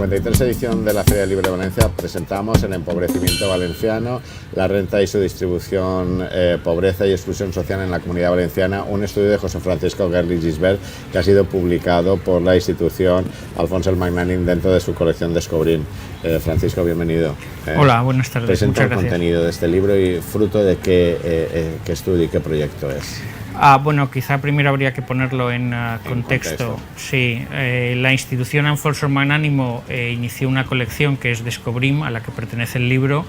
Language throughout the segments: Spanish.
53 edición de la Feria del Libro de Valencia presentamos el empobrecimiento valenciano, la renta y su distribución, pobreza y exclusión social en la Comunidad Valenciana, un estudio de José Francisco Guerri Gisbert que ha sido publicado por la institución Alfonso el Magnànim dentro de su colección Descobrim. Francisco, bienvenido. Hola, buenas tardes. Presenta el contenido de este libro y fruto de qué estudio y qué proyecto es. Bueno, quizá primero habría que ponerlo en contexto. Sí, la institución Alfonso el Magnánimo inició una colección que es Descobrim, a la que pertenece el libro,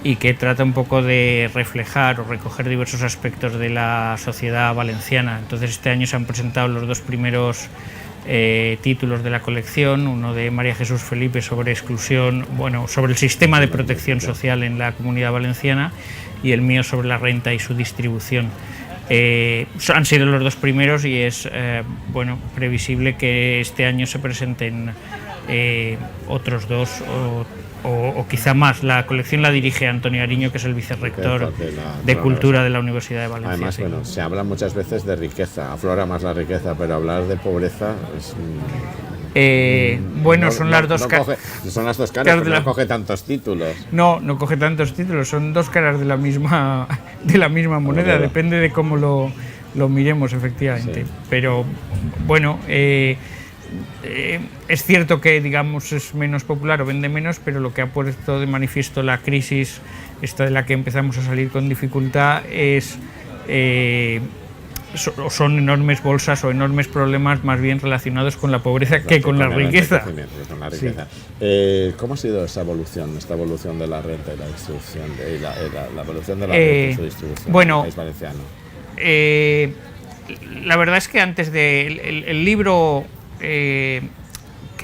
y que trata un poco de reflejar o recoger diversos aspectos de la sociedad valenciana. Entonces este año se han presentado los dos primeros títulos de la colección, uno de María Jesús Felipe sobre exclusión, sobre el sistema de protección social en la Comunidad Valenciana, y el mío sobre la renta y su distribución. Han sido los dos primeros y es previsible que este año se presenten otros dos o quizá más. La colección la dirige Antonio Ariño, que es el vicerrector de Cultura de la Universidad de Valencia. Además, sí. Se habla muchas veces de riqueza, aflora más la riqueza, pero hablar de pobreza es... son las dos caras, pero no coge tantos títulos. No coge tantos títulos, son dos caras de la misma moneda, depende de cómo lo miremos, efectivamente. Sí. Pero es cierto que, digamos, es menos popular o vende menos, pero lo que ha puesto de manifiesto la crisis, esta de la que empezamos a salir con dificultad, es... son enormes bolsas o enormes problemas más bien relacionados con la pobreza que con la riqueza. Sí. ¿Cómo ha sido esta evolución de la renta y la distribución, la evolución de la renta y su distribución en el país valenciano? La verdad es que antes el libro, que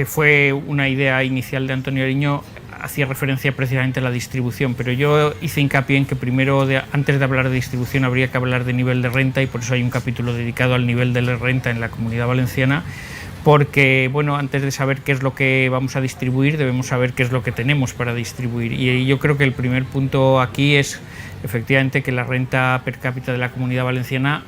fue una idea inicial de Antonio Ariño, hacía referencia precisamente a la distribución, pero yo hice hincapié en que primero, antes de hablar de distribución, habría que hablar de nivel de renta, y por eso hay un capítulo dedicado al nivel de la renta en la Comunidad Valenciana, porque antes de saber qué es lo que vamos a distribuir, debemos saber qué es lo que tenemos para distribuir. Y yo creo que el primer punto aquí es efectivamente que la renta per cápita de la Comunidad Valenciana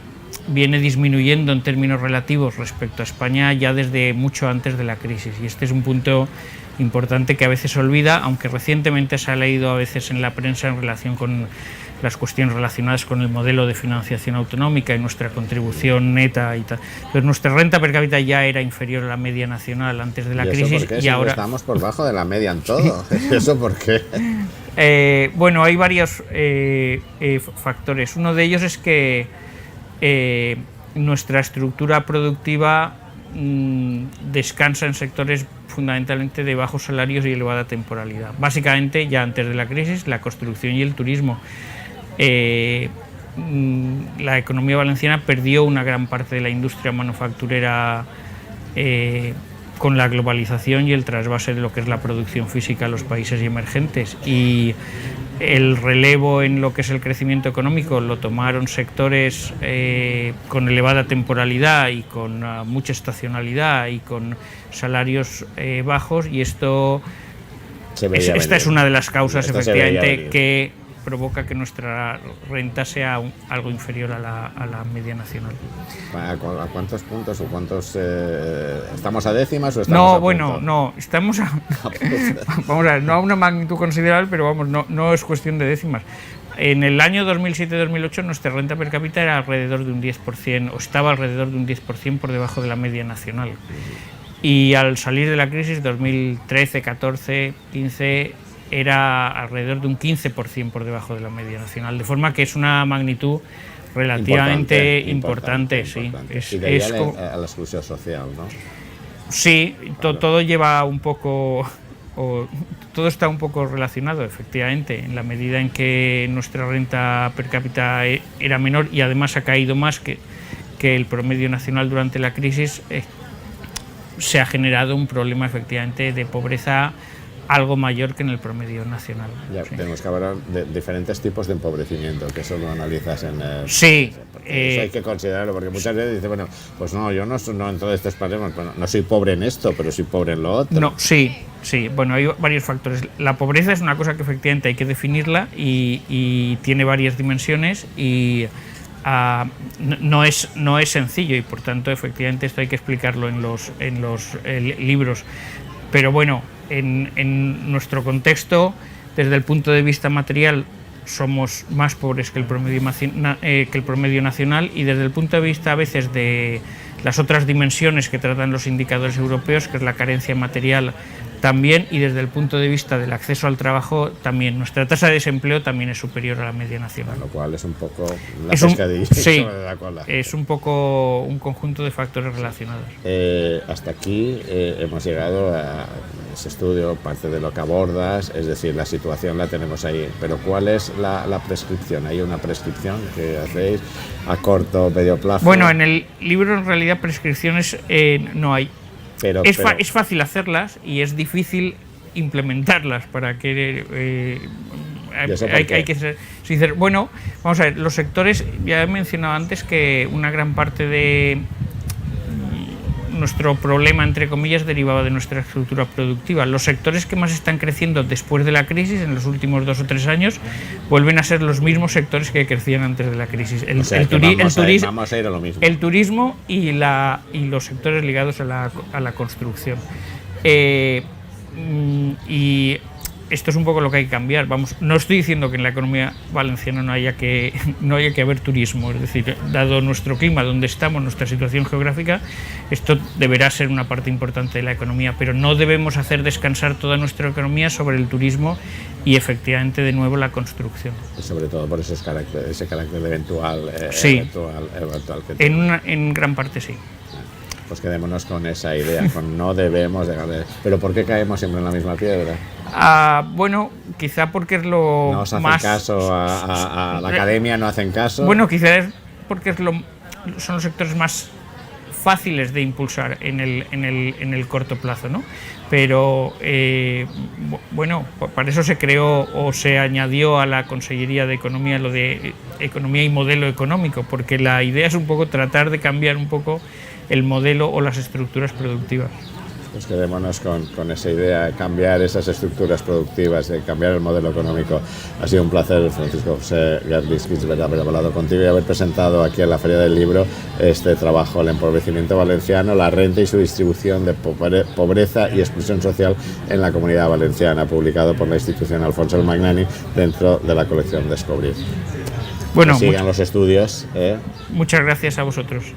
viene disminuyendo en términos relativos respecto a España ya desde mucho antes de la crisis, y este es un punto importante que a veces se olvida, aunque recientemente se ha leído a veces en la prensa en relación con las cuestiones relacionadas con el modelo de financiación autonómica y nuestra contribución neta y tal. Pero nuestra renta per cápita ya era inferior a la media nacional antes de la crisis, y ahora estamos por debajo de la media en todo. ¿Eso por qué? Hay varios factores. Uno de ellos es que nuestra estructura productiva descansa en sectores fundamentalmente de bajos salarios y elevada temporalidad. Básicamente, ya antes de la crisis, la construcción y el turismo. La economía valenciana perdió una gran parte de la industria manufacturera con la globalización y el trasvase de lo que es la producción física a los países emergentes, y el relevo en lo que es el crecimiento económico lo tomaron sectores con elevada temporalidad y con mucha estacionalidad y con salarios bajos, y esta es una de las causas efectivamente que provoca que nuestra renta sea algo inferior a la media nacional. ¿A cuántos puntos o cuántos estamos a décimas o estamos a punto? No, estamos vamos a ver, no a una magnitud considerable, pero no es cuestión de décimas. En el año 2007-2008 nuestra renta per cápita era alrededor de un 10%, o estaba alrededor de un 10% por debajo de la media nacional. Y al salir de la crisis, 2013, 14, 15, era alrededor de un 15% por debajo de la media nacional, de forma que es una magnitud relativamente importante. Sí. Y de ahí a la exclusión social, ¿no? Sí, todo lleva un poco... todo está un poco relacionado, efectivamente, en la medida en que nuestra renta per cápita era menor y además ha caído más que el promedio nacional durante la crisis, se ha generado un problema efectivamente de pobreza algo mayor que en el promedio nacional. Ya, sí. Tenemos que hablar de diferentes tipos de empobrecimiento, que eso lo analizas en el... Sí. Eso hay que considerarlo, porque muchas veces dice, pues no, yo no en todos estos problemas, no soy pobre en esto, pero soy pobre en lo otro. No, sí, hay varios factores. La pobreza es una cosa que efectivamente hay que definirla y tiene varias dimensiones y no es sencillo, y por tanto efectivamente esto hay que explicarlo en los libros. Pero en nuestro contexto, desde el punto de vista material, somos más pobres que el promedio nacional, y desde el punto de vista a veces de las otras dimensiones que tratan los indicadores europeos, que es la carencia material también, y desde el punto de vista del acceso al trabajo también. Nuestra tasa de desempleo también es superior a la media nacional. Con lo cual es un poco la pescadilla sobre la cola. Es un poco un conjunto de factores relacionados. Hasta aquí hemos llegado a ese estudio, parte de lo que abordas, es decir, la situación la tenemos ahí, pero ¿cuál es la prescripción? ¿Hay una prescripción que hacéis a corto, medio plazo? Bueno, en el libro en realidad prescripciones no hay. Es fácil hacerlas y es difícil implementarlas para que hay que ser sincero. Bueno, vamos a ver, los sectores, ya he mencionado antes que una gran parte de nuestro problema, entre comillas, derivaba de nuestra estructura productiva. Los sectores que más están creciendo después de la crisis, en los últimos 2 o 3 años, vuelven a ser los mismos sectores que crecían antes de la crisis. El turismo y los sectores ligados a la construcción. Y esto es un poco lo que hay que cambiar. Vamos, no estoy diciendo que en la economía valenciana no haya que haber turismo, es decir, dado nuestro clima, donde estamos, nuestra situación geográfica, esto deberá ser una parte importante de la economía, pero no debemos hacer descansar toda nuestra economía sobre el turismo y efectivamente de nuevo la construcción. Y sobre todo por ese carácter eventual, sí, eventual que en gran parte sí. Pues quedémonos con esa idea, con no debemos dejar de... ¿Pero por qué caemos siempre en la misma piedra? Bueno, quizá porque es lo no os hacen más... caso a la academia, no hacen caso. Bueno, quizá es porque son los sectores más fáciles de impulsar en el corto plazo, ¿no? Pero, bueno, para eso se creó o se añadió a la Consellería de Economía lo de Economía y Modelo Económico, porque la idea es un poco tratar de cambiar un poco el modelo o las estructuras productivas. Pues quedémonos con esa idea, de cambiar esas estructuras productivas, de cambiar el modelo económico. Ha sido un placer, Francisco José Garlis Gisbert, haber hablado contigo y haber presentado aquí en la Feria del Libro este trabajo, El empobrecimiento valenciano, la renta y su distribución de pobreza y exclusión social en la Comunidad Valenciana, publicado por la institución Alfonso el Magnani dentro de la colección Descobrir. Bueno, que sigan los estudios. Muchas gracias a vosotros.